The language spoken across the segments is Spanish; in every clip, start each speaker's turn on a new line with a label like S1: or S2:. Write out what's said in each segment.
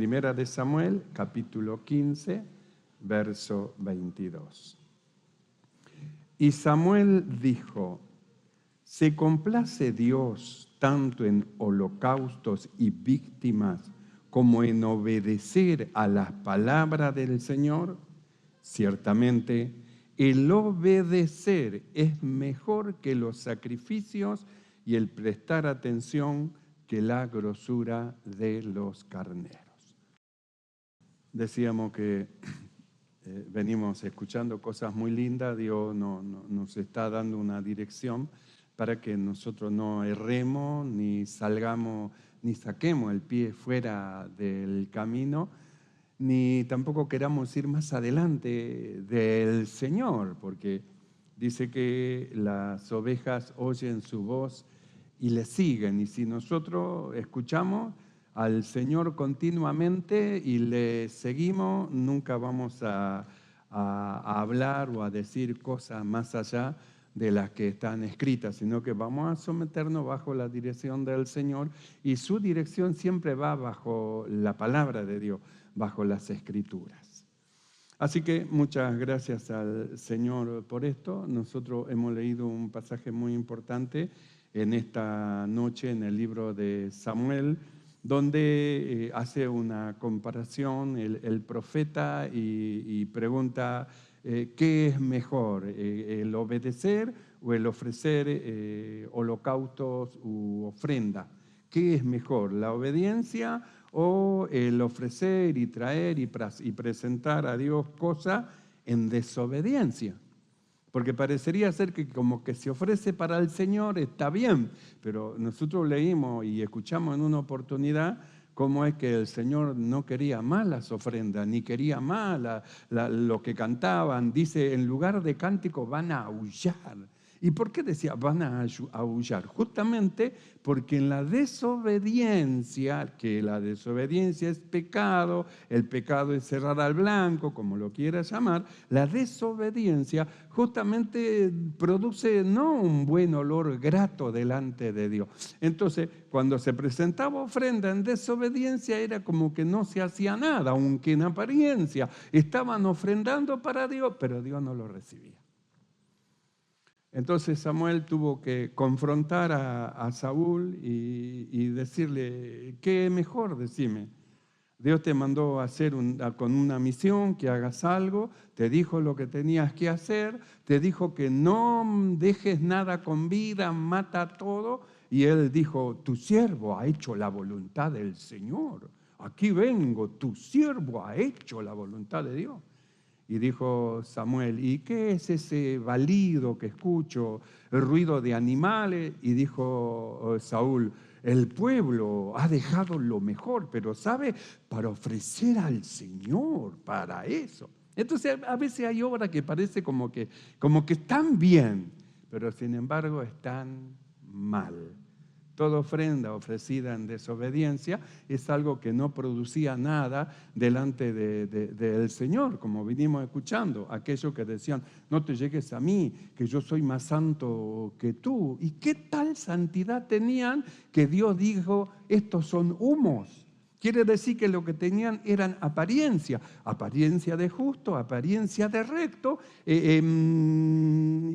S1: Primera de Samuel, capítulo 15, verso 22. Y Samuel dijo: ¿se complace Dios tanto en holocaustos y víctimas como en obedecer a las palabras del Señor? Ciertamente, el obedecer es mejor que los sacrificios y el prestar atención que la grosura de los carneros. Decíamos que venimos escuchando cosas muy lindas. Dios nos está dando una dirección para que nosotros no erremos, ni salgamos, ni saquemos el pie fuera del camino, ni tampoco queramos ir más adelante del Señor, porque dice que las ovejas oyen su voz y le siguen, y si nosotros escuchamos al Señor continuamente y le seguimos, nunca vamos a hablar o a decir cosas más allá de las que están escritas, sino que vamos a someternos bajo la dirección del Señor, y su dirección siempre va bajo la palabra de Dios, bajo las Escrituras. Así que muchas gracias al Señor por esto. Nosotros hemos leído un pasaje muy importante en esta noche en el libro de Samuel, donde hace una comparación el profeta y pregunta ¿qué es mejor? ¿El obedecer o el ofrecer holocaustos u ofrenda? ¿Qué es mejor? ¿La obediencia o el ofrecer y traer y presentar a Dios cosas en desobediencia? Porque parecería ser que como que se ofrece para el Señor está bien, pero nosotros leímos y escuchamos en una oportunidad cómo es que el Señor no quería más las ofrendas, ni quería más lo que cantaban. Dice, en lugar de cántico van a aullar. ¿Y por qué decía van a aullar? Justamente porque en la desobediencia, que la desobediencia es pecado, el pecado es cerrar al blanco, como lo quieras llamar, la desobediencia justamente produce no un buen olor grato delante de Dios. Entonces, cuando se presentaba ofrenda en desobediencia era como que no se hacía nada, aunque en apariencia estaban ofrendando para Dios, pero Dios no lo recibía. Entonces Samuel tuvo que confrontar a Saúl y decirle, ¿qué es mejor? Decime. Dios te mandó a hacer con una misión, que hagas algo, te dijo lo que tenías que hacer, te dijo que no dejes nada con vida, mata todo. Y él dijo, tu siervo ha hecho la voluntad del Señor. Aquí vengo, tu siervo ha hecho la voluntad de Dios. Y dijo Samuel, ¿y qué es ese balido que escucho, el ruido de animales? Y dijo Saúl, el pueblo ha dejado lo mejor, pero ¿sabe? Para ofrecer al Señor, para eso. Entonces a veces hay obras que parece como que están bien, pero sin embargo están mal. Toda ofrenda ofrecida en desobediencia es algo que no producía nada delante del Señor, como vinimos escuchando, aquellos que decían, no te llegues a mí, que yo soy más santo que tú. ¿Y qué tal santidad tenían que Dios dijo, estos son humos? Quiere decir que lo que tenían eran apariencia de justo, apariencia de recto,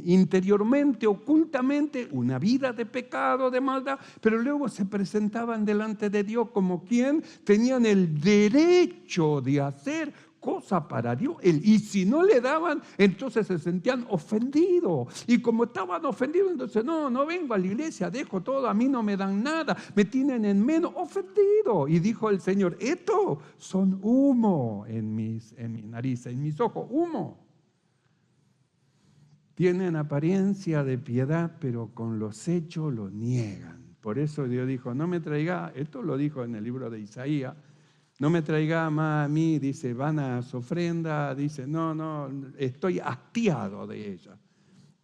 S1: interiormente, ocultamente, una vida de pecado, de maldad, pero luego se presentaban delante de Dios como quien tenían el derecho de hacer cosa para Dios, y si no le daban, entonces se sentían ofendidos, y como estaban ofendidos, entonces no vengo a la iglesia, dejo todo, a mí no me dan nada, me tienen en menos, ofendido. Y dijo el Señor, estos son humo en mi nariz, en mis ojos, humo. Tienen apariencia de piedad, pero con los hechos lo niegan. Por eso Dios dijo, no me traiga, esto lo dijo en el libro de Isaías, no me traiga más a mí, dice, van a su ofrenda, dice, no, estoy hastiado de ella.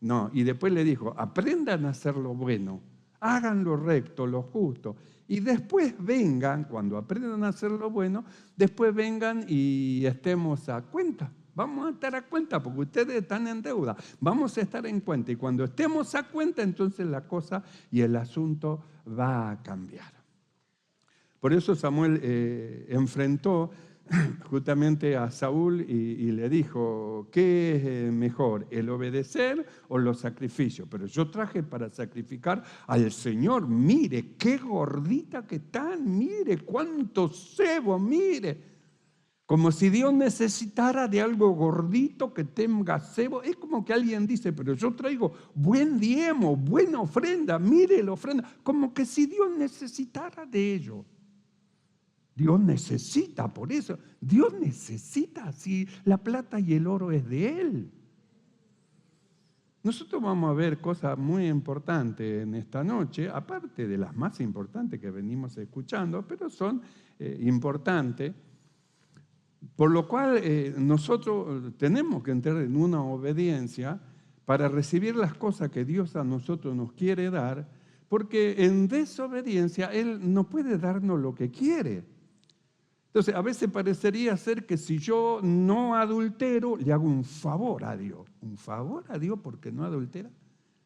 S1: No, y después le dijo, aprendan a hacer lo bueno, hagan lo recto, lo justo, y después vengan, cuando aprendan a hacer lo bueno, después vengan y estemos a cuenta. Vamos a estar a cuenta porque ustedes están en deuda. Vamos a estar en cuenta, y cuando estemos a cuenta, entonces la cosa y el asunto va a cambiar. Por eso Samuel enfrentó justamente a Saúl y le dijo, ¿qué es mejor, el obedecer o los sacrificios? Pero yo traje para sacrificar al Señor. Mire, qué gordita que están, mire, cuánto cebo, mire. Como si Dios necesitara de algo gordito que tenga cebo. Es como que alguien dice, pero yo traigo buen diezmo, buena ofrenda, mire la ofrenda. Como que si Dios necesitara de ello. Dios necesita, por eso, Dios necesita, si la plata y el oro es de Él. Nosotros vamos a ver cosas muy importantes en esta noche, aparte de las más importantes que venimos escuchando, pero son importantes, por lo cual nosotros tenemos que entrar en una obediencia para recibir las cosas que Dios a nosotros nos quiere dar, porque en desobediencia Él no puede darnos lo que quiere. Entonces, a veces parecería ser que si yo no adultero, le hago un favor a Dios. ¿Un favor a Dios porque no adultera?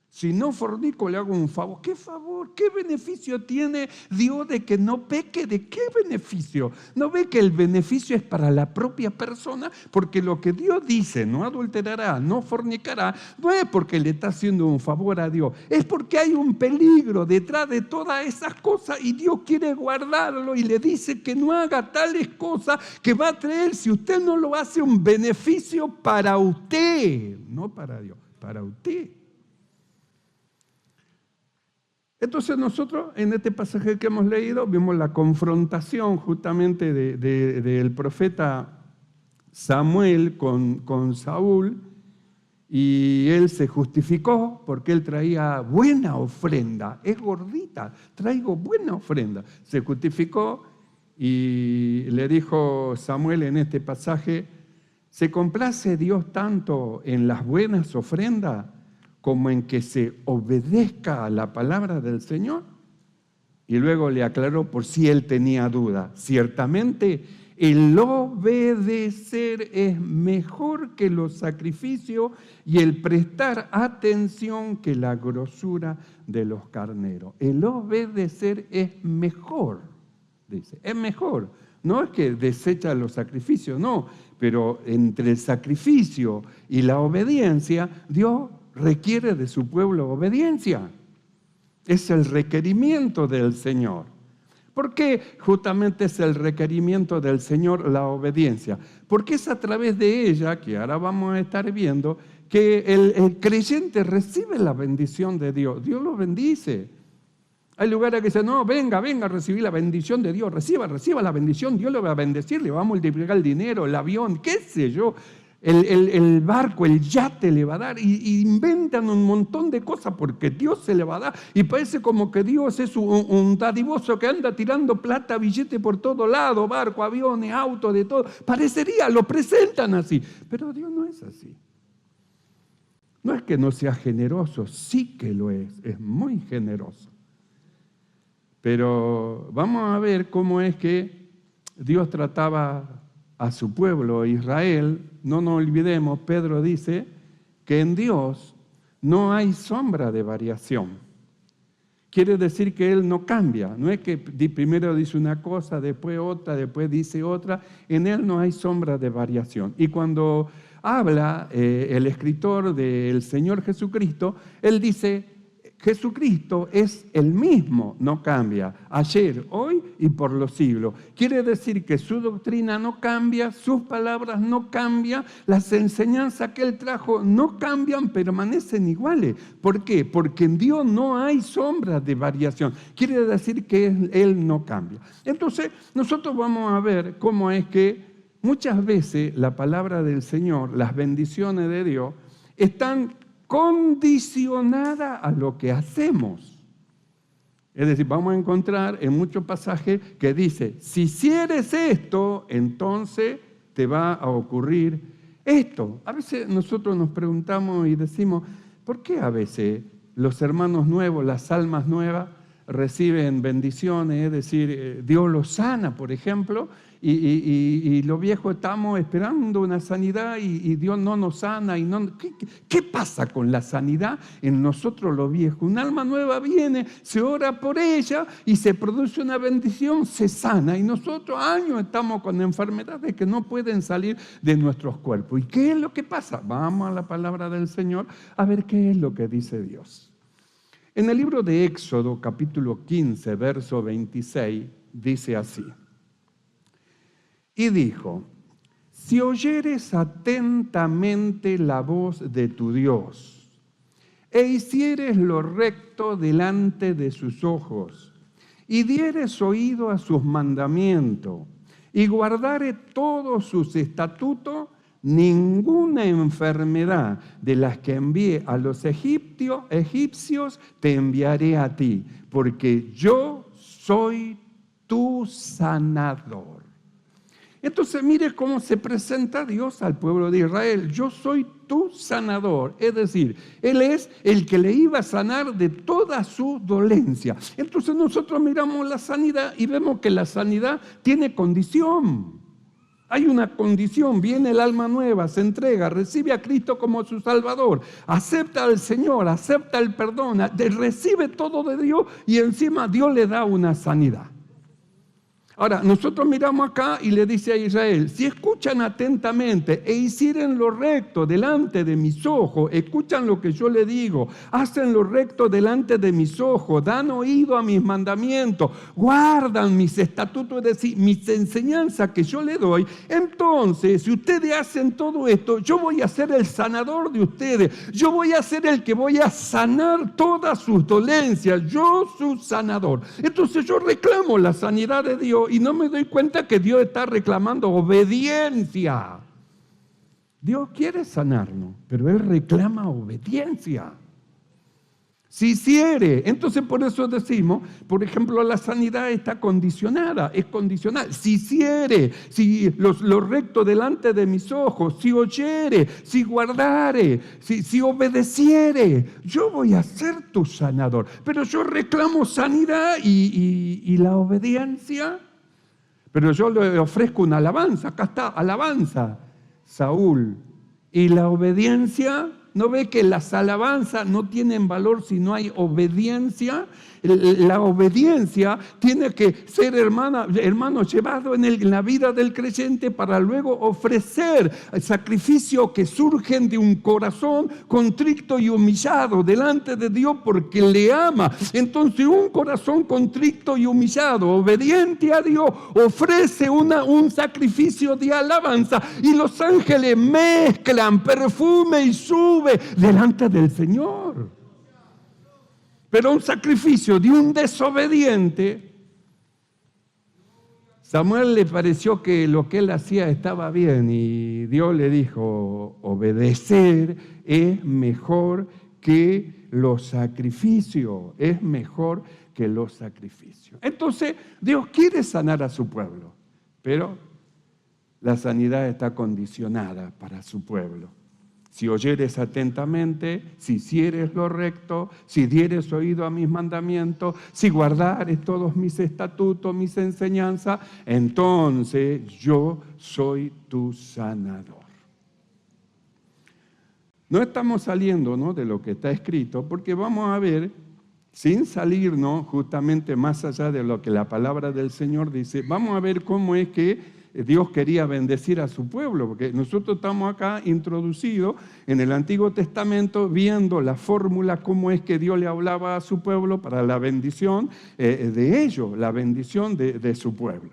S1: Si no fornico, le hago un favor. ¿Qué favor? ¿Qué beneficio tiene Dios de que no peque? ¿De qué beneficio? ¿No ve que el beneficio es para la propia persona? Porque lo que Dios dice, no adulterará, no fornicará, no es porque le está haciendo un favor a Dios. Es porque hay un peligro detrás de todas esas cosas y Dios quiere guardarlo y le dice que no haga tales cosas que va a traer, si usted no lo hace, un beneficio para usted, no para Dios, para usted. Entonces nosotros en este pasaje que hemos leído vimos la confrontación justamente del profeta Samuel con Saúl, y él se justificó porque él traía buena ofrenda, es gordita, traigo buena ofrenda. Se justificó y le dijo Samuel en este pasaje, ¿se complace Dios tanto en las buenas ofrendas como en que se obedezca a la palabra del Señor? Y luego le aclaró por si él tenía duda. Ciertamente, el obedecer es mejor que los sacrificios y el prestar atención que la grosura de los carneros. El obedecer es mejor, dice, es mejor. No es que desecha los sacrificios, no, pero entre el sacrificio y la obediencia, Dios requiere de su pueblo obediencia. Es el requerimiento del Señor. ¿Por qué justamente es el requerimiento del Señor la obediencia? Porque es a través de ella, que ahora vamos a estar viendo, que el creyente recibe la bendición de Dios. Dios lo bendice. Hay lugares que dicen, no, venga a recibir la bendición de Dios. Reciba la bendición, Dios le va a bendecir, le va a multiplicar el dinero, el avión, qué sé yo. El barco, el yate le va a dar, y inventan un montón de cosas porque Dios se le va a dar, y parece como que Dios es un dadivoso que anda tirando plata, billete por todo lado, barco, aviones, autos, de todo. Parecería, lo presentan así, pero Dios no es así. No es que no sea generoso, sí que lo es muy generoso. Pero vamos a ver cómo es que Dios trataba a su pueblo Israel. No nos olvidemos, Pedro dice que en Dios no hay sombra de variación. Quiere decir que Él no cambia. No es que primero dice una cosa, después otra, después dice otra. En Él no hay sombra de variación. Y cuando habla el escritor del Señor Jesucristo, Él dice, Jesucristo es el mismo, no cambia, ayer, hoy y por los siglos. Quiere decir que su doctrina no cambia, sus palabras no cambian, las enseñanzas que Él trajo no cambian, permanecen iguales. ¿Por qué? Porque en Dios no hay sombra de variación. Quiere decir que Él no cambia. Entonces, nosotros vamos a ver cómo es que muchas veces la palabra del Señor, las bendiciones de Dios, están condicionada a lo que hacemos. Es decir, vamos a encontrar en muchos pasajes que dice, si hicieres esto, entonces te va a ocurrir esto. A veces nosotros nos preguntamos y decimos, ¿por qué a veces los hermanos nuevos, las almas nuevas, reciben bendiciones, es decir, Dios los sana, por ejemplo, y los viejos estamos esperando una sanidad y Dios no nos sana. ¿Qué pasa con la sanidad en nosotros los viejos? Un alma nueva viene, se ora por ella y se produce una bendición, se sana. Y nosotros años estamos con enfermedades que no pueden salir de nuestros cuerpos. ¿Y qué es lo que pasa? Vamos a la palabra del Señor a ver qué es lo que dice Dios. En el libro de Éxodo, capítulo 15, verso 26, dice así. Y dijo, si oyeres atentamente la voz de tu Dios, e hicieres lo recto delante de sus ojos, y dieres oído a sus mandamientos, y guardares todos sus estatutos, ninguna enfermedad de las que envié a los egipcios te enviaré a ti, porque yo soy tu sanador. Entonces mire cómo se presenta Dios al pueblo de Israel. Yo soy tu sanador. Es decir, Él es el que le iba a sanar de toda su dolencia. Entonces nosotros miramos la sanidad y vemos que la sanidad tiene condición. Hay una condición, viene el alma nueva, se entrega, recibe a Cristo como su Salvador, acepta al Señor, acepta el perdón, recibe todo de Dios y encima Dios le da una sanidad. Ahora, nosotros miramos acá y le dice a Israel, si escuchan atentamente e hicieren lo recto delante de mis ojos, escuchan lo que yo le digo, hacen lo recto delante de mis ojos, dan oído a mis mandamientos, guardan mis estatutos, es decir, mis enseñanzas que yo le doy, entonces, si ustedes hacen todo esto, yo voy a ser el sanador de ustedes, yo voy a ser el que voy a sanar todas sus dolencias, yo su sanador. Entonces yo reclamo la sanidad de Dios, y no me doy cuenta que Dios está reclamando obediencia. Dios quiere sanarnos, pero Él reclama obediencia. Si hiciere, entonces por eso decimos, por ejemplo, la sanidad está condicionada, es condicional. Si hiciere, si lo recto delante de mis ojos, si oyere, si guardare, si obedeciere, yo voy a ser tu sanador. Pero yo reclamo sanidad y la obediencia. Pero yo le ofrezco una alabanza, acá está, alabanza, Saúl. Y la obediencia, ¿no ve que las alabanzas no tienen valor si no hay obediencia? La obediencia tiene que ser, hermano, llevado en la vida del creyente para luego ofrecer sacrificios que surgen de un corazón contrito y humillado delante de Dios porque le ama. Entonces un corazón contrito y humillado, obediente a Dios, ofrece un sacrificio de alabanza y los ángeles mezclan perfume y sube delante del Señor. Pero un sacrificio de un desobediente, Samuel le pareció que lo que él hacía estaba bien y Dios le dijo, obedecer es mejor que los sacrificios, es mejor que los sacrificios. Entonces Dios quiere sanar a su pueblo, pero la sanidad está condicionada para su pueblo. Si oyeres atentamente, si hicieres lo recto, si dieres oído a mis mandamientos, si guardares todos mis estatutos, mis enseñanzas, entonces yo soy tu sanador. No estamos saliendo, ¿no?, de lo que está escrito, porque vamos a ver, sin salirnos justamente más allá de lo que la palabra del Señor dice, vamos a ver cómo es que Dios quería bendecir a su pueblo, porque nosotros estamos acá introducidos en el Antiguo Testamento viendo la fórmula, cómo es que Dios le hablaba a su pueblo para la bendición de ellos, la bendición de su pueblo.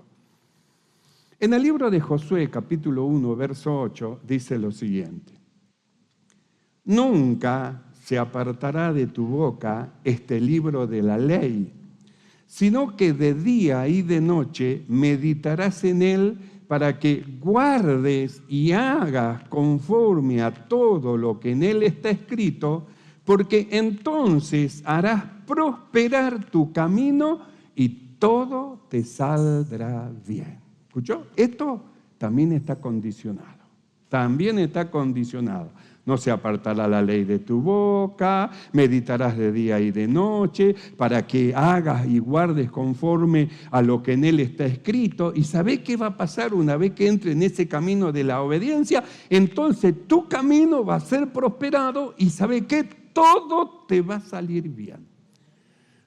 S1: En el libro de Josué, capítulo 1, verso 8, dice lo siguiente: nunca se apartará de tu boca este libro de la ley, sino que de día y de noche meditarás en él para que guardes y hagas conforme a todo lo que en él está escrito, porque entonces harás prosperar tu camino y todo te saldrá bien. ¿Escuchó? Esto también está condicionado. También está condicionado. No se apartará la ley de tu boca, meditarás de día y de noche, para que hagas y guardes conforme a lo que en él está escrito. ¿Y sabés qué va a pasar una vez que entre en ese camino de la obediencia? Entonces tu camino va a ser prosperado y ¿sabés qué? Todo te va a salir bien.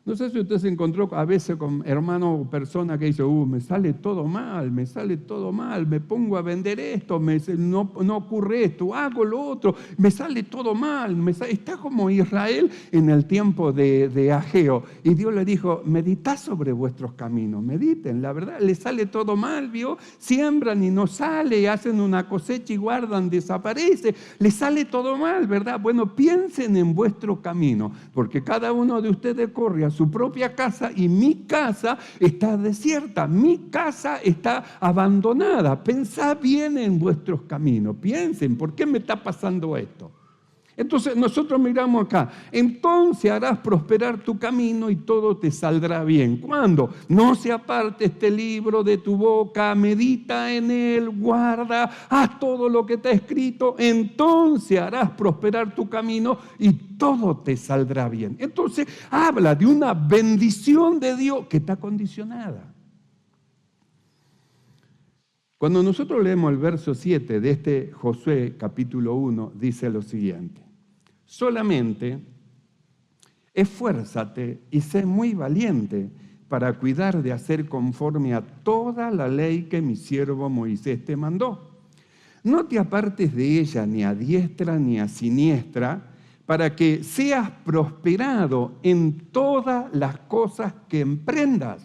S1: No sé si usted se encontró a veces con hermanos o personas que dicen, me sale todo mal, me pongo a vender esto, no ocurre esto, hago lo otro, me sale todo mal. Está como Israel en el tiempo de Ageo. Y Dios le dijo, meditad sobre vuestros caminos, mediten, la verdad, les sale todo mal, ¿vio? Siembran y no sale, hacen una cosecha y guardan, desaparece, les sale todo mal, ¿verdad? Bueno, piensen en vuestro camino, porque cada uno de ustedes corre a su propia casa y mi casa está desierta, mi casa está abandonada. Pensad bien en vuestros caminos, piensen, ¿por qué me está pasando esto? Entonces nosotros miramos acá, entonces harás prosperar tu camino y todo te saldrá bien. ¿Cuándo? No se aparte este libro de tu boca, medita en él, guarda, haz todo lo que está escrito, entonces harás prosperar tu camino y todo te saldrá bien. Entonces habla de una bendición de Dios que está condicionada. Cuando nosotros leemos el verso 7 de este Josué capítulo 1, dice lo siguiente: solamente esfuérzate y sé muy valiente para cuidar de hacer conforme a toda la ley que mi siervo Moisés te mandó. No te apartes de ella ni a diestra ni a siniestra, para que seas prosperado en todas las cosas que emprendas.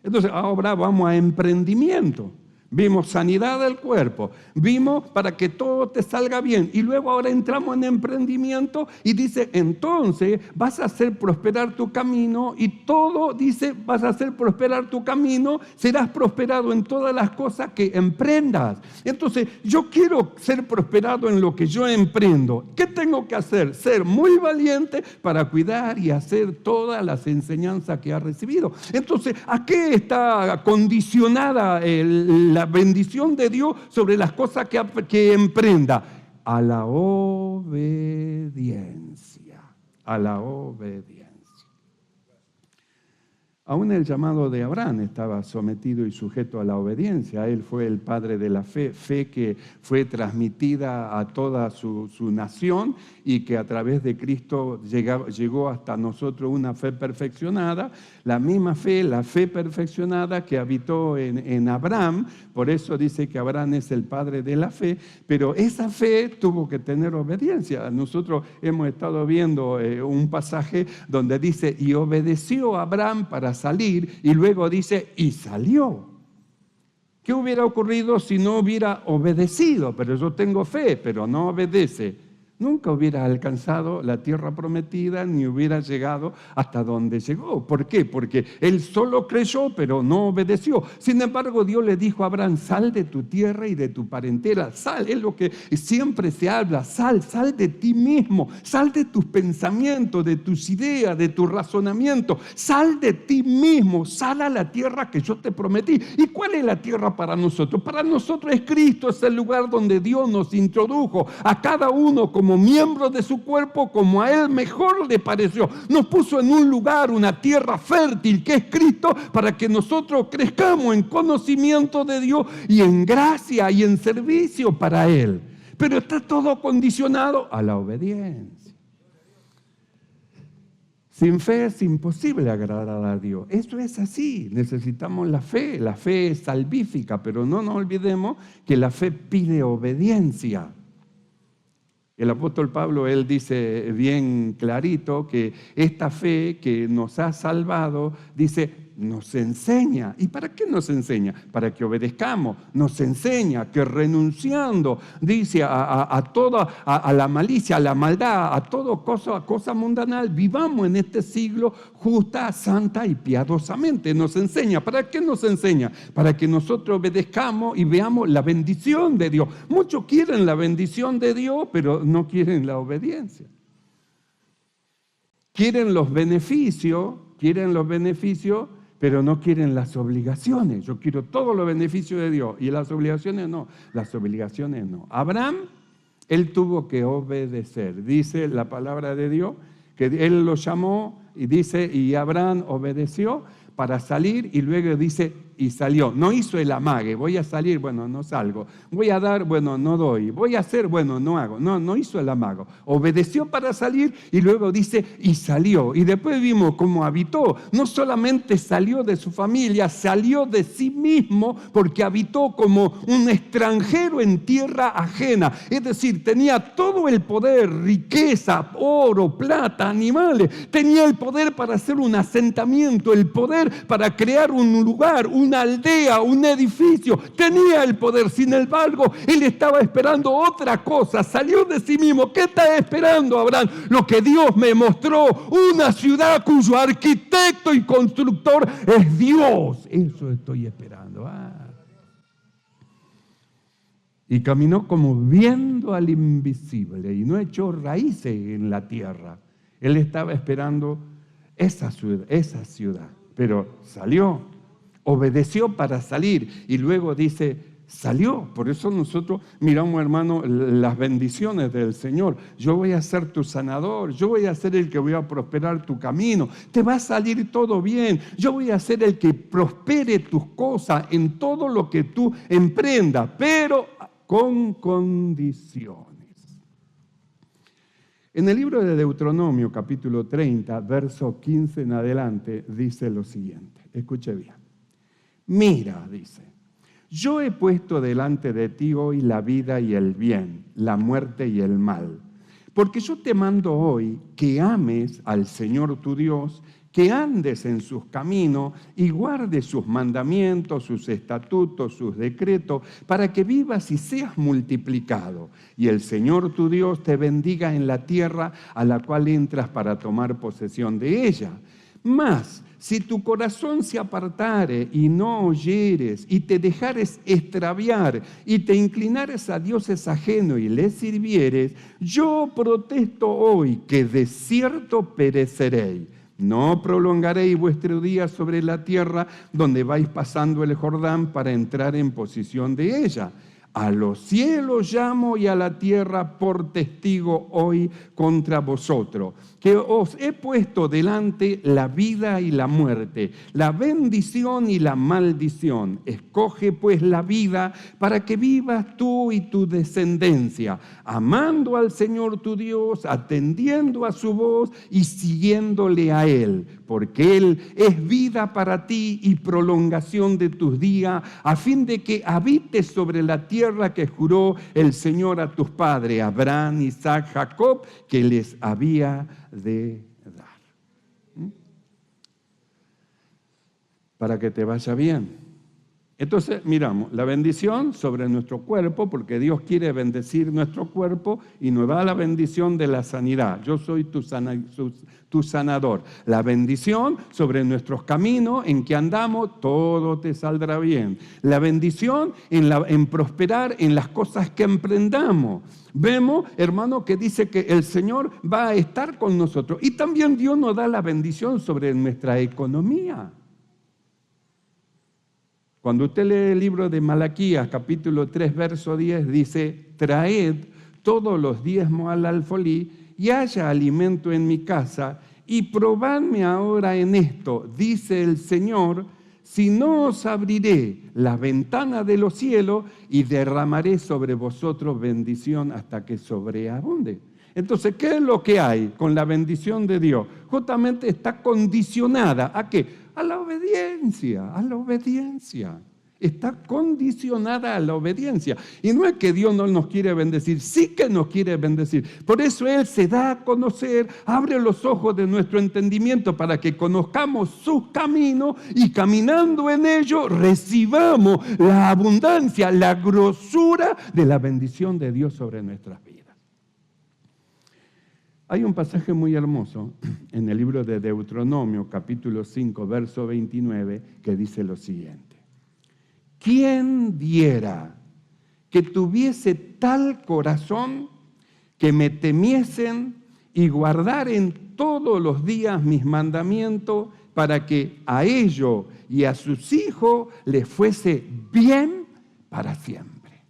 S1: Entonces ahora vamos a emprendimiento. Vimos sanidad del cuerpo, vimos para que todo te salga bien y luego ahora entramos en emprendimiento y dice, entonces vas a hacer prosperar tu camino y todo dice, vas a hacer prosperar tu camino, serás prosperado en todas las cosas que emprendas. Entonces yo quiero ser prosperado en lo que yo emprendo. ¿Qué tengo que hacer? Ser muy valiente para cuidar y hacer todas las enseñanzas que ha recibido. Entonces, ¿a qué está condicionada la bendición de Dios sobre las cosas que emprenda? A la obediencia. A la obediencia. Aún el llamado de Abraham estaba sometido y sujeto a la obediencia. Él fue el padre de la fe, fe que fue transmitida a toda su nación y que a través de Cristo llegó hasta nosotros una fe perfeccionada. La misma fe, la fe perfeccionada que habitó en Abraham. Por eso dice que Abraham es el padre de la fe, pero esa fe tuvo que tener obediencia. Nosotros hemos estado viendo un pasaje donde dice, y obedeció Abraham para salir, y luego dice, y salió. ¿Qué hubiera ocurrido si no hubiera obedecido? Pero yo tengo fe, pero no obedece. Nunca hubiera alcanzado la tierra prometida ni hubiera llegado hasta donde llegó. ¿Por qué? Porque él solo creyó, pero no obedeció. Sin embargo, Dios le dijo a Abraham, sal de tu tierra y de tu parentela. Sal, es lo que siempre se habla. Sal de ti mismo. Sal de tus pensamientos, de tus ideas, de tu razonamiento. Sal de ti mismo. Sal a la tierra que yo te prometí. ¿Y cuál es la tierra para nosotros? Para nosotros es Cristo, es el lugar donde Dios nos introdujo a cada uno como miembro de su cuerpo, como a él mejor le pareció. Nos puso en un lugar, una tierra fértil que es Cristo, para que nosotros crezcamos en conocimiento de Dios y en gracia y en servicio para él. Pero está todo condicionado a la obediencia. Sin fe es imposible agradar a Dios. Eso es así. Necesitamos la fe. La fe es salvífica, pero no nos olvidemos que la fe pide obediencia. El apóstol Pablo, él dice bien clarito que esta fe que nos ha salvado, dice, nos enseña. ¿Y para qué nos enseña? Para que obedezcamos. Nos enseña que renunciando, dice, a toda a la malicia, a la maldad, a toda cosa mundanal, vivamos en este siglo justa, santa y piadosamente. Nos enseña. ¿Para qué nos enseña? Para que nosotros obedezcamos y veamos la bendición de Dios. Muchos quieren la bendición de Dios, pero no quieren la obediencia. Quieren los beneficios, pero no quieren las obligaciones. Yo quiero todos los beneficios de Dios y las obligaciones no. Abraham Él tuvo que obedecer. Dice la palabra de Dios que Él lo llamó y dice, y Abraham obedeció para salir, y luego dice, y salió. No hizo el amague, voy a salir, bueno, no salgo. Voy a dar, bueno, no doy. Voy a hacer, bueno, no hago. No hizo el amago. Obedeció para salir y luego dice, y salió. Y después vimos cómo habitó. No solamente salió de su familia, salió de sí mismo porque habitó como un extranjero en tierra ajena. Es decir, tenía todo el poder, riqueza, oro, plata, animales. Tenía el poder para hacer un asentamiento, el poder para crear un lugar, una aldea, un edificio. Tenía el poder. Sin embargo, él estaba esperando otra cosa. Salió de sí mismo. ¿Qué está esperando Abraham? Lo que Dios me mostró. Una ciudad cuyo arquitecto y constructor es Dios. Eso estoy esperando. Y caminó como viendo al invisible y no echó raíces en la tierra. Él estaba esperando esa ciudad. Pero salió, obedeció para salir y luego dice, salió. Por eso nosotros miramos, hermano, las bendiciones del Señor. Yo voy a ser tu sanador, yo voy a ser el que voy a prosperar tu camino. Te va a salir todo bien. Yo voy a ser el que prospere tus cosas en todo lo que tú emprendas, pero con condiciones. En el libro de Deuteronomio, capítulo 30, verso 15 en adelante, dice lo siguiente. Escuche bien. Mira, dice, yo he puesto delante de ti hoy la vida y el bien, la muerte y el mal. Porque yo te mando hoy que ames al Señor tu Dios, que andes en sus caminos y guardes sus mandamientos, sus estatutos, sus decretos, para que vivas y seas multiplicado. Y el Señor tu Dios te bendiga en la tierra a la cual entras para tomar posesión de ella. Mas, si tu corazón se apartare y no oyeres y te dejares extraviar y te inclinares a dioses ajenos y les sirvieres, yo protesto hoy que de cierto pereceréis. No prolongaréis vuestro día sobre la tierra donde vais pasando el Jordán para entrar en posesión de ella. A los cielos llamo y a la tierra por testigo hoy contra vosotros, que os he puesto delante la vida y la muerte, la bendición y la maldición. Escoge pues la vida para que vivas tú y tu descendencia, amando al Señor tu Dios, atendiendo a su voz y siguiéndole a Él, porque Él es vida para ti y prolongación de tus días, a fin de que habites sobre la tierra que juró el Señor a tus padres, Abraham, Isaac, Jacob, que les había de dar. Para que te vaya bien. Entonces, miramos, la bendición sobre nuestro cuerpo, porque Dios quiere bendecir nuestro cuerpo y nos da la bendición de la sanidad. Yo soy tu sanador. La bendición sobre nuestros caminos en que andamos, todo te saldrá bien. La bendición en prosperar en las cosas que emprendamos. Vemos, hermano, que dice que el Señor va a estar con nosotros. Y también Dios nos da la bendición sobre nuestra economía. Cuando usted lee el libro de Malaquías, capítulo 3, verso 10, dice, traed todos los diezmos al alfolí y haya alimento en mi casa, y probadme ahora en esto, dice el Señor, si no os abriré la ventana de los cielos y derramaré sobre vosotros bendición hasta que sobreabunde. Entonces, ¿qué es lo que hay con la bendición de Dios? Justamente está condicionada ¿a qué? A la obediencia, a la obediencia. Está condicionada a la obediencia. Y no es que Dios no nos quiere bendecir, sí que nos quiere bendecir. Por eso Él se da a conocer, abre los ojos de nuestro entendimiento para que conozcamos sus caminos y caminando en ellos recibamos la abundancia, la grosura de la bendición de Dios sobre nuestras vidas. Hay un pasaje muy hermoso en el libro de Deuteronomio, capítulo 5, verso 29, que dice lo siguiente. ¿Quién diera que tuviese tal corazón que me temiesen y guardaren todos los días mis mandamientos para que a ellos y a sus hijos les fuese bien para siempre?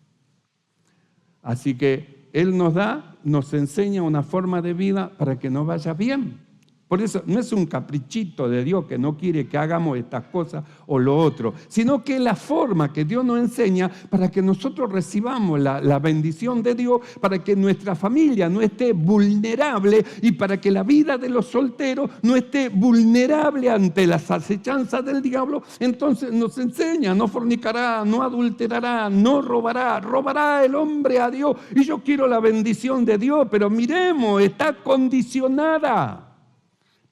S1: Así que Él nos enseña una forma de vida para que nos vaya bien. Por eso no es un caprichito de Dios que no quiere que hagamos estas cosas o lo otro, sino que es la forma que Dios nos enseña para que nosotros recibamos la bendición de Dios, para que nuestra familia no esté vulnerable y para que la vida de los solteros no esté vulnerable ante las acechanzas del diablo. Entonces nos enseña: no fornicará, no adulterará, no robará, robará el hombre a Dios. Y yo quiero la bendición de Dios, pero miremos, está condicionada.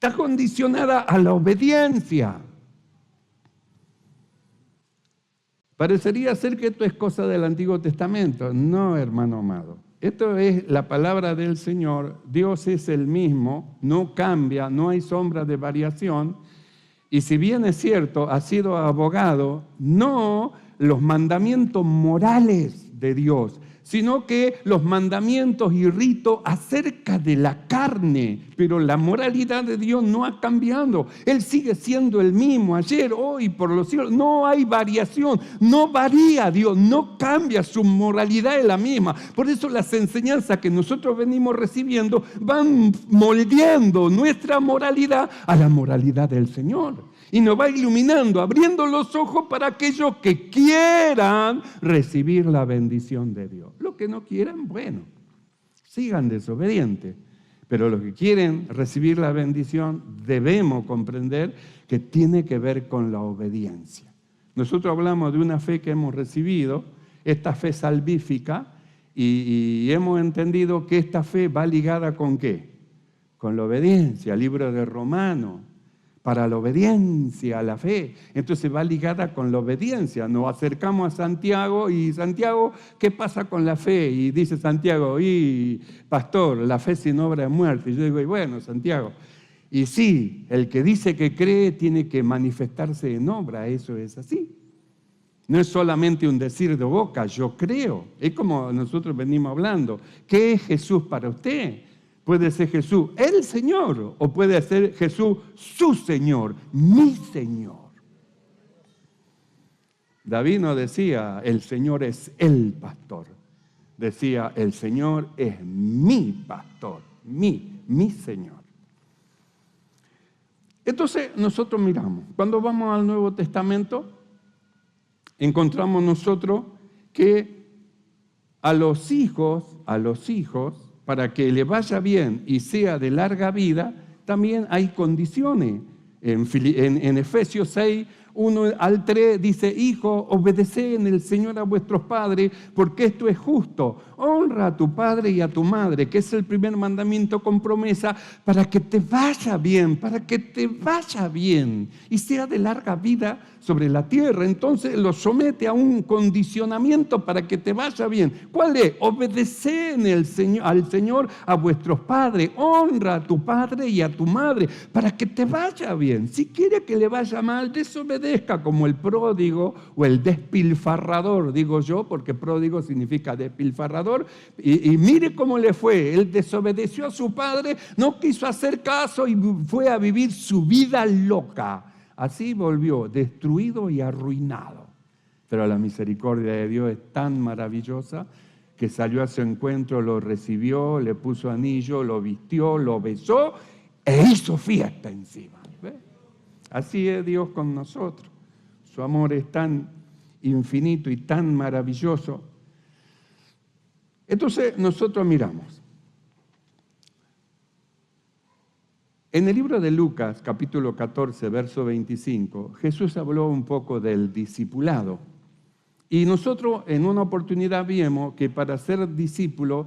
S1: Está condicionada a la obediencia. Parecería ser que esto es cosa del Antiguo Testamento. No, hermano amado. Esto es la palabra del Señor. Dios es el mismo, no cambia, no hay sombra de variación. Y si bien es cierto, ha sido abogado, no los mandamientos morales de Dios, sino que los mandamientos y ritos acerca de la carne. Pero la moralidad de Dios no ha cambiado. Él sigue siendo el mismo, ayer, hoy, por los siglos. No hay variación, no varía Dios, no cambia, su moralidad es la misma. Por eso las enseñanzas que nosotros venimos recibiendo van moldeando nuestra moralidad a la moralidad del Señor. Y nos va iluminando, abriendo los ojos para aquellos que quieran recibir la bendición de Dios. Los que no quieran, bueno, sigan desobedientes. Pero los que quieren recibir la bendición, debemos comprender que tiene que ver con la obediencia. Nosotros hablamos de una fe que hemos recibido, esta fe salvífica, y hemos entendido que esta fe va ligada ¿con qué? Con la obediencia. Libro de Romanos. Para la obediencia a la fe. Entonces va ligada con la obediencia. Nos acercamos a Santiago y Santiago, ¿qué pasa con la fe? Y dice Santiago, y pastor, la fe sin obra es muerte. Y yo digo, y bueno, Santiago, y sí, el que dice que cree tiene que manifestarse en obra, eso es así. No es solamente un decir de boca, yo creo. Es como nosotros venimos hablando. ¿Qué es Jesús para usted? Puede ser Jesús el Señor o puede ser Jesús su Señor, mi Señor. David no decía el Señor es el pastor, decía el Señor es mi pastor, mi Señor. Entonces nosotros miramos, cuando vamos al Nuevo Testamento, encontramos nosotros que a los hijos, para que le vaya bien y sea de larga vida, también hay condiciones. En Efesios 6, 1 al 3 dice, hijo, obedeced en el Señor a vuestros padres, porque esto es justo. Honra a tu padre y a tu madre, que es el primer mandamiento con promesa, para que te vaya bien, y sea de larga vida sobre la tierra. Entonces lo somete a un condicionamiento para que te vaya bien. ¿Cuál es? Obedeced al Señor a vuestros padres. Honra a tu padre y a tu madre para que te vaya bien. Si quiere que le vaya mal, desobedezca como el pródigo o el despilfarrador, digo yo, porque pródigo significa despilfarrador. Y mire cómo le fue. Él desobedeció a su padre, no quiso hacer caso y fue a vivir su vida loca. Así volvió destruido y arruinado. Pero la misericordia de Dios es tan maravillosa que salió a su encuentro, lo recibió, le puso anillo, lo vistió, lo besó e hizo fiesta encima. ¿Ve? Así es Dios con nosotros. Su amor es tan infinito y tan maravilloso. Entonces nosotros miramos. En el libro de Lucas, capítulo 14, verso 25, Jesús habló un poco del discipulado. Y nosotros en una oportunidad vimos que para ser discípulo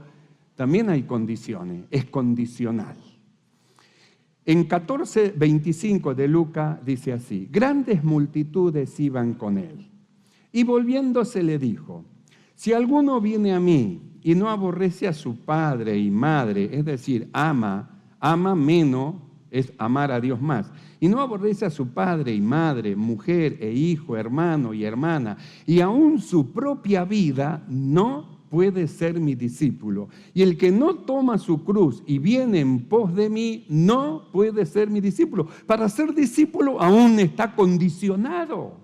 S1: también hay condiciones, es condicional. En 14:25 de Lucas dice así, grandes multitudes iban con él. Y volviéndose le dijo, si alguno viene a mí y no aborrece a su padre y madre, es decir, ama menos, es amar a Dios más, y no aborrece a su padre y madre, mujer e hijo, hermano y hermana, y aún su propia vida, no puede ser mi discípulo. Y el que no toma su cruz y viene en pos de mí, no puede ser mi discípulo. Para ser discípulo aún está condicionado.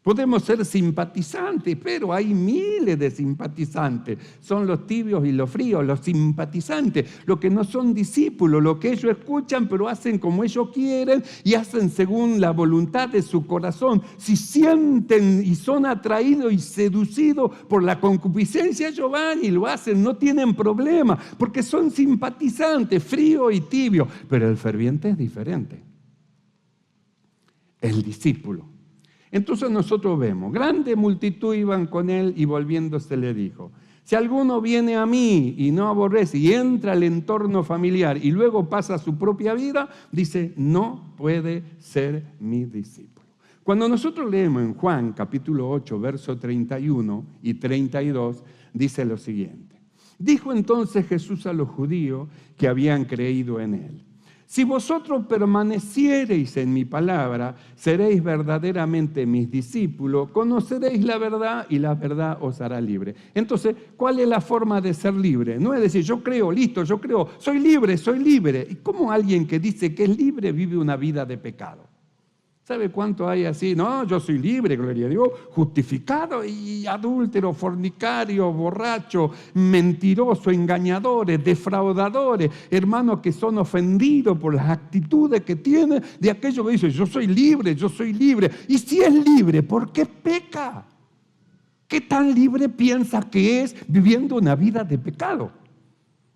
S1: Podemos ser simpatizantes, pero hay miles de simpatizantes. Son los tibios y los fríos, los simpatizantes, los que no son discípulos, los que ellos escuchan, pero hacen como ellos quieren y hacen según la voluntad de su corazón. Si sienten y son atraídos y seducidos por la concupiscencia, ellos van y lo hacen, no tienen problema, porque son simpatizantes, frío y tibio. Pero el ferviente es diferente. El discípulo. Entonces nosotros vemos, grande multitud iban con él y volviéndose le dijo, si alguno viene a mí y no aborrece y entra al entorno familiar y luego pasa su propia vida, dice, no puede ser mi discípulo. Cuando nosotros leemos en Juan capítulo 8, verso 31 y 32, dice lo siguiente. Dijo entonces Jesús a los judíos que habían creído en él. Si vosotros permaneciereis en mi palabra, seréis verdaderamente mis discípulos, conoceréis la verdad y la verdad os hará libre. Entonces, ¿cuál es la forma de ser libre? No es decir, yo creo, listo, yo creo, soy libre, soy libre. ¿Y cómo alguien que dice que es libre vive una vida de pecado? ¿Sabe cuánto hay así? No, yo soy libre, gloria a Dios, justificado y adúltero, fornicario, borracho, mentiroso, engañadores, defraudadores, hermanos que son ofendidos por las actitudes que tienen de aquellos que dicen, yo soy libre, yo soy libre. Y si es libre, ¿por qué peca? ¿Qué tan libre piensa que es viviendo una vida de pecado?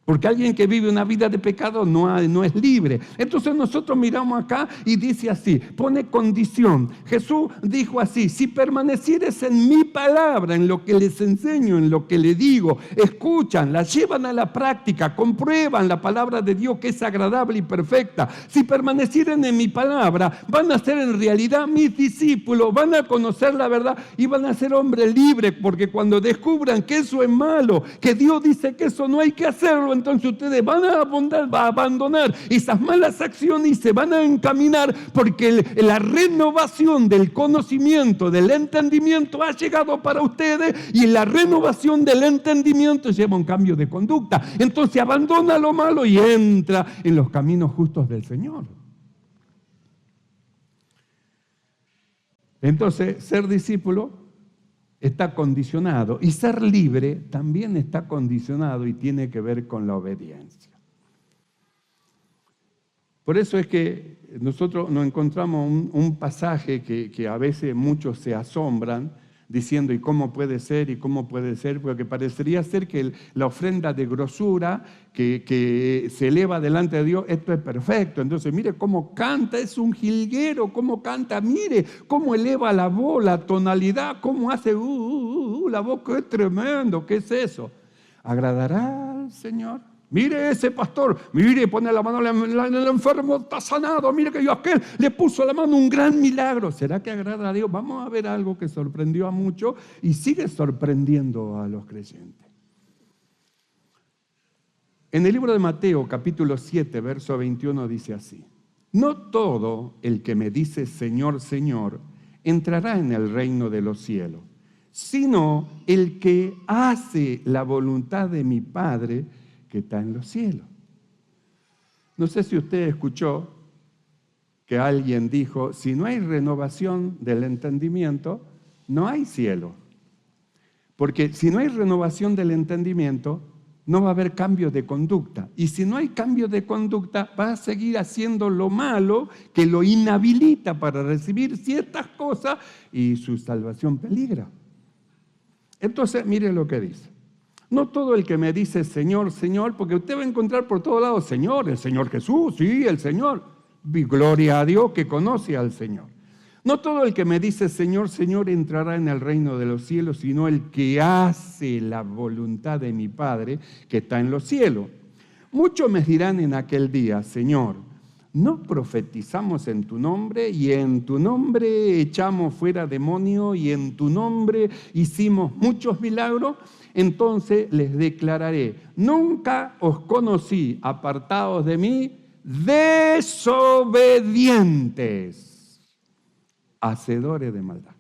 S1: Porque alguien que vive una vida de pecado no es libre. Entonces nosotros miramos acá y dice así, pone condición. Jesús dijo así, si permanecieres en mi palabra, en lo que les enseño, en lo que les digo, escuchan, la llevan a la práctica, comprueban la palabra de Dios que es agradable y perfecta. Si permanecieren en mi palabra, van a ser en realidad mis discípulos, van a conocer la verdad y van a ser hombres libres, porque cuando descubran que eso es malo, que Dios dice que eso no hay que hacerlo, entonces ustedes van a abandonar esas malas acciones y se van a encaminar porque la renovación del conocimiento, del entendimiento ha llegado para ustedes y la renovación del entendimiento lleva un cambio de conducta. Entonces abandona lo malo y entra en los caminos justos del Señor. Entonces, ser discípulo está condicionado y ser libre también está condicionado y tiene que ver con la obediencia. Por eso es que nosotros nos encontramos un pasaje que a veces muchos se asombran diciendo, ¿y cómo puede ser? ¿Y cómo puede ser? Porque parecería ser que la ofrenda de grosura que se eleva delante de Dios, esto es perfecto. Entonces, mire cómo canta, es un jilguero, cómo canta, mire cómo eleva la voz, la tonalidad, cómo hace, la voz, qué tremendo, ¿qué es eso? ¿Agradará al Señor? Mire ese pastor, mire, pone la mano en el enfermo, está sanado, mire que aquel le puso la mano un gran milagro. ¿Será que agrada a Dios? Vamos a ver algo que sorprendió a muchos y sigue sorprendiendo a los creyentes. En el libro de Mateo, capítulo 7, verso 21, dice así: no todo el que me dice Señor, Señor, entrará en el reino de los cielos, sino el que hace la voluntad de mi Padre que está en los cielos. No sé si usted escuchó que alguien dijo, si no hay renovación del entendimiento, no hay cielo. Porque si no hay renovación del entendimiento, no va a haber cambio de conducta. Y si no hay cambio de conducta, va a seguir haciendo lo malo que lo inhabilita para recibir ciertas cosas y su salvación peligra. Entonces, mire lo que dice. No todo el que me dice Señor, Señor, porque usted va a encontrar por todos lados Señor, el Señor Jesús, sí, el Señor. Gloria a Dios que conoce al Señor. No todo el que me dice Señor, Señor entrará en el reino de los cielos, sino el que hace la voluntad de mi Padre que está en los cielos. Muchos me dirán en aquel día, Señor, ¿no profetizamos en tu nombre y en tu nombre echamos fuera demonios y en tu nombre hicimos muchos milagros? Entonces les declararé, nunca os conocí, apartados de mí, desobedientes, hacedores de maldad.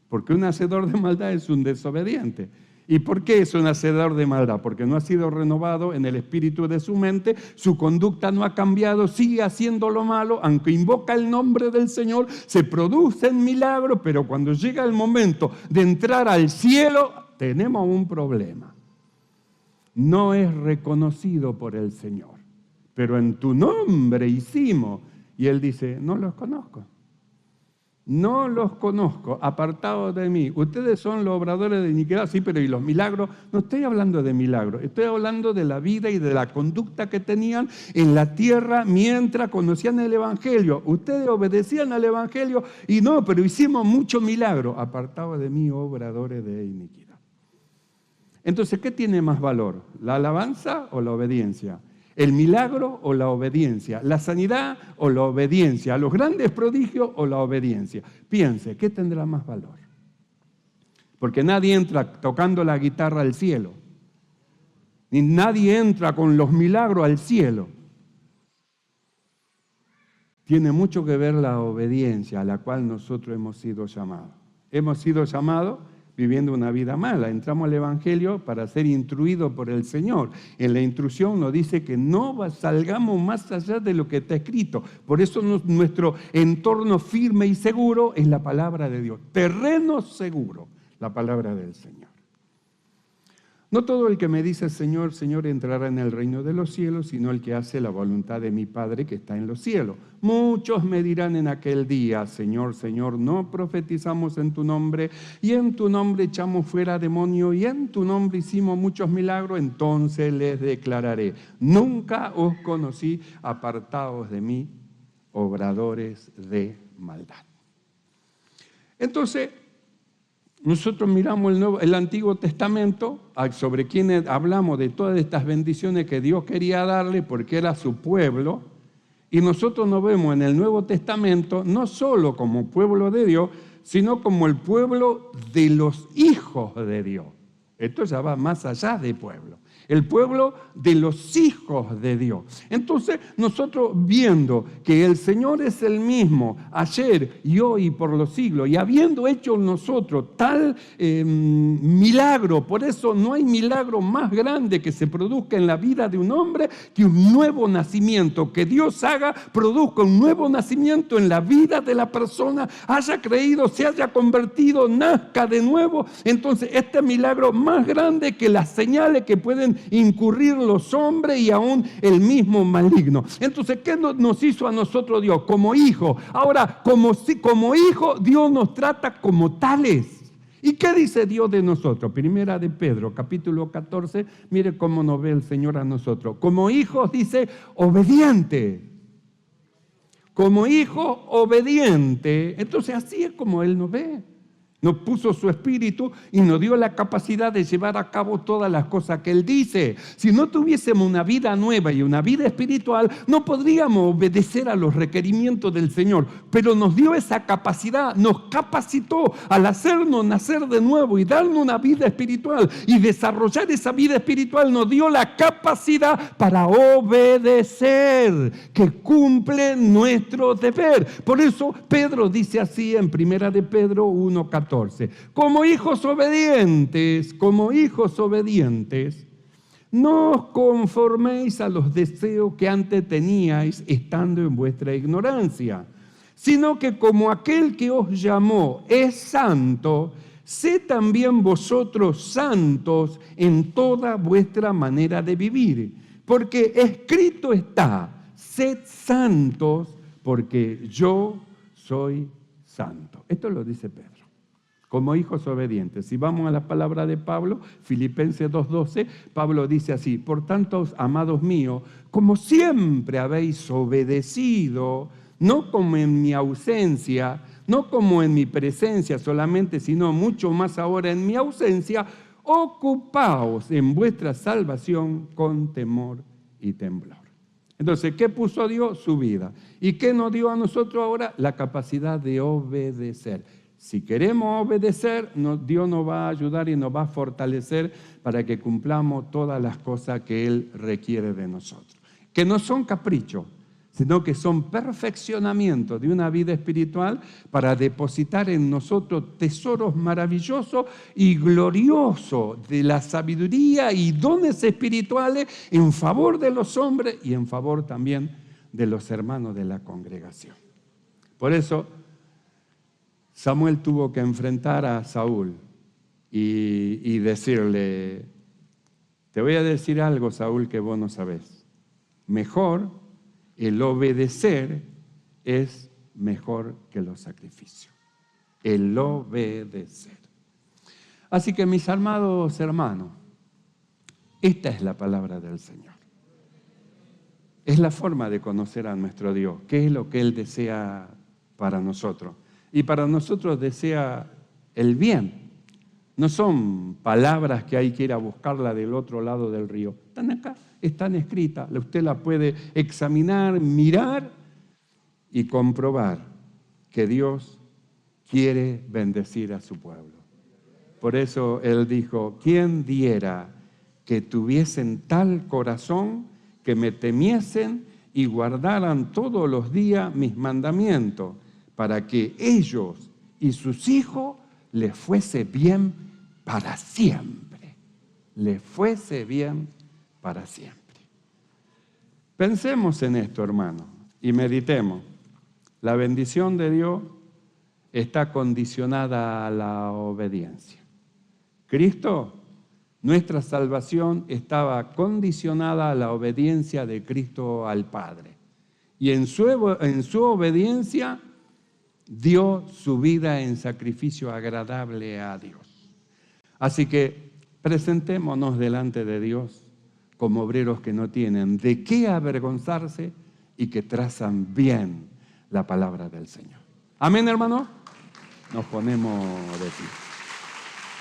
S1: Porque un hacedor de maldad es un desobediente. ¿Y por qué es un hacedor de maldad? Porque no ha sido renovado en el espíritu de su mente, su conducta no ha cambiado, sigue haciendo lo malo, aunque invoca el nombre del Señor, se producen milagros, pero cuando llega el momento de entrar al cielo, tenemos un problema. No es reconocido por el Señor, pero en tu nombre hicimos. Y Él dice, no los conozco. No los conozco, apartados de mí. Ustedes son los obradores de iniquidad, sí, pero ¿y los milagros? No estoy hablando de milagros, estoy hablando de la vida y de la conducta que tenían en la tierra mientras conocían el Evangelio. Ustedes obedecían al Evangelio y no, pero hicimos muchos milagros. Apartados de mí, obradores de iniquidad. Entonces, ¿qué tiene más valor? ¿La alabanza o la obediencia? ¿El milagro o la obediencia? ¿La sanidad o la obediencia? ¿Los grandes prodigios o la obediencia? Piense, ¿qué tendrá más valor? Porque nadie entra tocando la guitarra al cielo. Ni nadie entra con los milagros al cielo. Tiene mucho que ver la obediencia a la cual nosotros hemos sido llamados. Hemos sido llamados viviendo una vida mala. Entramos al Evangelio para ser instruidos por el Señor. En la instrucción nos dice que no salgamos más allá de lo que está escrito. Por eso nuestro entorno firme y seguro es la palabra de Dios. Terreno seguro, la palabra del Señor. No todo el que me dice Señor, Señor entrará en el reino de los cielos, sino el que hace la voluntad de mi Padre que está en los cielos. Muchos me dirán en aquel día, Señor, Señor, no profetizamos en tu nombre, y en tu nombre echamos fuera demonios, y en tu nombre hicimos muchos milagros. Entonces les declararé, nunca os conocí, apartados de mí, obradores de maldad. Entonces, nosotros miramos el Antiguo Testamento, sobre quienes hablamos de todas estas bendiciones que Dios quería darle porque era su pueblo, y nosotros nos vemos en el Nuevo Testamento no solo como pueblo de Dios, sino como el pueblo de los hijos de Dios. Esto ya va más allá de pueblo. El pueblo de los hijos de Dios. Entonces, nosotros viendo que el Señor es el mismo ayer y hoy y por los siglos, y habiendo hecho nosotros tal milagro, por eso no hay milagro más grande que se produzca en la vida de un hombre que un nuevo nacimiento, que Dios produzca un nuevo nacimiento en la vida de la persona, haya creído, se haya convertido, nazca de nuevo. Entonces, este milagro más grande que las señales que pueden incurrir los hombres y aún el mismo maligno. Entonces, ¿qué nos hizo a nosotros Dios? Como hijos. Ahora, como hijos, Dios nos trata como tales. ¿Y qué dice Dios de nosotros? Primera de Pedro, capítulo 14, mire cómo nos ve el Señor a nosotros. Como hijos, dice, obediente. Como hijo obediente. Entonces, así es como Él nos ve. Nos puso su espíritu y nos dio la capacidad de llevar a cabo todas las cosas que Él dice. Si no tuviésemos una vida nueva y una vida espiritual, no podríamos obedecer a los requerimientos del Señor. Pero nos dio esa capacidad, nos capacitó al hacernos nacer de nuevo y darnos una vida espiritual. Y desarrollar esa vida espiritual nos dio la capacidad para obedecer, que cumple nuestro deber. Por eso Pedro dice así en Primera de Pedro 1:14. Como hijos obedientes, no os conforméis a los deseos que antes teníais estando en vuestra ignorancia, sino que como aquel que os llamó es santo, sed también vosotros santos en toda vuestra manera de vivir. Porque escrito está, sed santos porque yo soy santo. Esto lo dice Pedro. Como hijos obedientes. Si vamos a la palabra de Pablo, Filipenses 2:12, Pablo dice así: por tanto, amados míos, como siempre habéis obedecido, no como en mi ausencia, no como en mi presencia solamente, sino mucho más ahora en mi ausencia, ocupaos en vuestra salvación con temor y temblor. Entonces, ¿qué puso Dios? Su vida. ¿Y qué nos dio a nosotros ahora? La capacidad de obedecer. Si queremos obedecer, Dios nos va a ayudar y nos va a fortalecer para que cumplamos todas las cosas que Él requiere de nosotros. Que no son caprichos, sino que son perfeccionamiento de una vida espiritual para depositar en nosotros tesoros maravillosos y gloriosos de la sabiduría y dones espirituales en favor de los hombres y en favor también de los hermanos de la congregación. Por eso Samuel tuvo que enfrentar a Saúl y decirle: te voy a decir algo, Saúl, que vos no sabés. Mejor el obedecer es mejor que los sacrificios. El obedecer. Así que, mis amados hermanos, esta es la palabra del Señor. Es la forma de conocer a nuestro Dios. ¿Qué es lo que Él desea para nosotros? Y para nosotros desea el bien. No son palabras que hay que ir a buscarla del otro lado del río. Están acá, están escritas. Usted la puede examinar, mirar y comprobar que Dios quiere bendecir a su pueblo. Por eso Él dijo: ¿quién diera que tuviesen tal corazón que me temiesen y guardaran todos los días mis mandamientos, para que ellos y sus hijos les fuese bien para siempre? Les fuese bien para siempre. Pensemos en esto, hermano, y meditemos. La bendición de Dios está condicionada a la obediencia. Cristo, nuestra salvación estaba condicionada a la obediencia de Cristo al Padre. Y en su obediencia dio su vida en sacrificio agradable a Dios. Así que presentémonos delante de Dios como obreros que no tienen de qué avergonzarse y que trazan bien la palabra del Señor. Amén, hermano. Nos ponemos de pie.